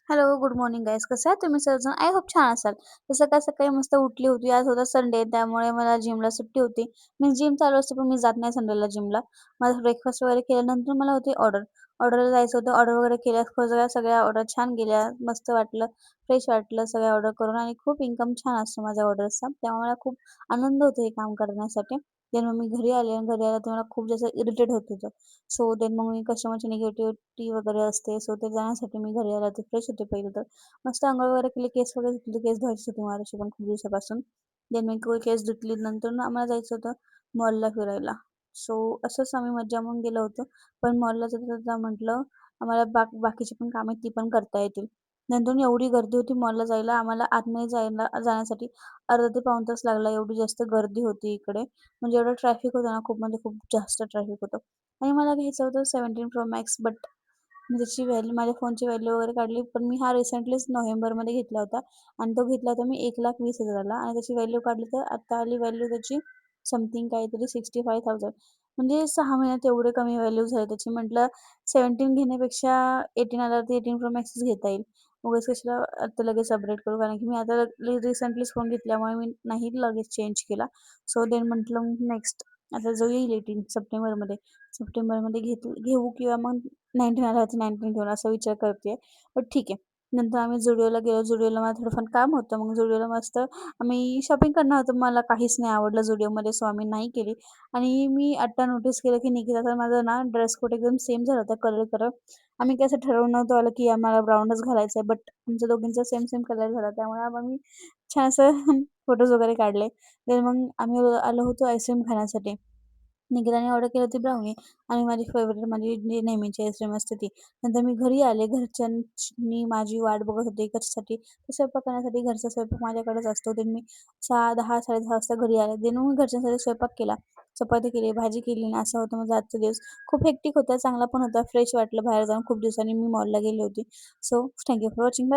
Hello, good morning guys. कसं आहे तुम्ही सर्वजण? आय होप छान असाल. तर सकाळ-सकाळी मस्त उठली होती. आज होता संडे त्यामुळे मला जिमला सुट्टी होती. मी जिम चालू असते पण मी जात नाही संडेला जिमला. माझा ब्रेकफास्ट वगैरे केल्यानंतर मला होती ऑर्डर. ऑर्डरला जायचं होतं. ऑर्डर वगैरे केल्या सगळ्या सगळ्या ऑर्डर छान गेल्या. मस्त वाटलं, फ्रेश वाटलं सगळ्या ऑर्डर करून आणि खूप इन्कम छान असतो माझ्या ऑर्डर्सचा. त्यामुळे मला खूप आनंद होतो हे काम करण्यासाठी. देन मग मी घरी आले आणि घरी आल्यावर मला खूप जास्त इरिटेट होत होतं. सो देन मग मी कस्टमरची निगेटिव्हिटी वगैरे असते. सो ते जाण्यासाठी मी घरी आले होते. फ्रेश होते पहिले तर. मस्त अंघोळ वगैरे केली, केस वगैरे धुतले. केस धुवायची होती मला तशी पण खूप दिवसापासून. देन मी केस धुतली. नंतर ना आम्हाला जायचं होतं मॉलला फिरायला. सो असंच आम्ही मज्जा म्हणून गेलो होतो. पण मॉलला जाता-जाता म्हटलं आम्हाला बाकीची पण कामं ती पण करता येतील. नंतर एवढी गर्दी होती मॉलला जायला. आम्हाला आतमध्ये जाण्यासाठी अर्धा ते पाऊण तास लागला. एवढी जास्त गर्दी होती इकडे. म्हणजे एवढं ट्रॅफिक होतं ना खूप म्हणजे खूप जास्त ट्रॅफिक होतं. आणि मला घ्यायचं होतं 17 Pro Max बट मी त्याची व्हॅल्यू माझ्या फोनची व्हॅल्यू वगैरे काढली. पण मी हा रिसेंटलीच नोव्हेंबरमध्ये घेतला होता आणि तो घेतला होता मी 1,20,000 ला आणि त्याची व्हॅल्यू काढली तर आता आली व्हॅल्यू त्याची समथिंग काहीतरी 65,000 म्हणजे 6 महिन्यात एवढे कमी व्हॅल्यू झाली त्याची. म्हटलं 17 घेण्यापेक्षा 18 आला तर 18 Pro Maxच घेता येईल. उगाच कशाला आता लगेच अपग्रेड करू कारण की मी आता रिसेंटलीच फोन घेतल्यामुळे मी नाही लगेच चेंज केला. सो देन म्हटलं नेक्स्ट आता जो येईल 18 सप्टेंबरमध्ये घेऊ किंवा मग 19 आला तर 19 घेऊ असा विचार करते. बट ठीक आहे. नंतर आम्ही Zudio गेलो. Zudioला मला थोडंफार काम होतं. मग Zudioला मस्त आम्ही शॉपिंग करणार होतो. मला काहीच नाही आवडलं Zudioमध्ये सो आम्ही नाही केली. आणि मी आता नोटीस केलं की निकिता तर माझा ना ड्रेस कोड एकदम सेम झाला होता कलर. आम्ही काय असं ठरवून नव्हतं आलं की आम्हाला ब्राऊनच घालायचं आहे. बट आमच्या दोघींचा सेम कलर झाला. त्यामुळे आम्ही छान असं फोटोज वगैरे काढले. तर मग आम्ही आलो होतो आईस्क्रीम खाण्यासाठी. निकिताने ऑर्डर केली होती ब्राउनी आणि माझी फेव्हरेट माझी जी नेहमीची आईस्क्रीम असते ती. नंतर मी घरी आले. घरच्यांनी माझी वाट बघत होते कशासाठी? तर स्वयंपाक करण्यासाठी. घरचा स्वयंपाक माझ्याकडेच असतो. तर मी 10, 10:30 वाजता घरी आले. देन मग घरच्यांसाठी स्वयंपाक केला. चपाती केली, भाजी केली आणि असा होता माझा आजचा दिवस. खूप हेक्टिक होता, चांगला पण होता. फ्रेश वाटलं बाहेर जाऊन. खूप दिवसांनी मी मॉलला गेली होती. So thank for watching. Bye.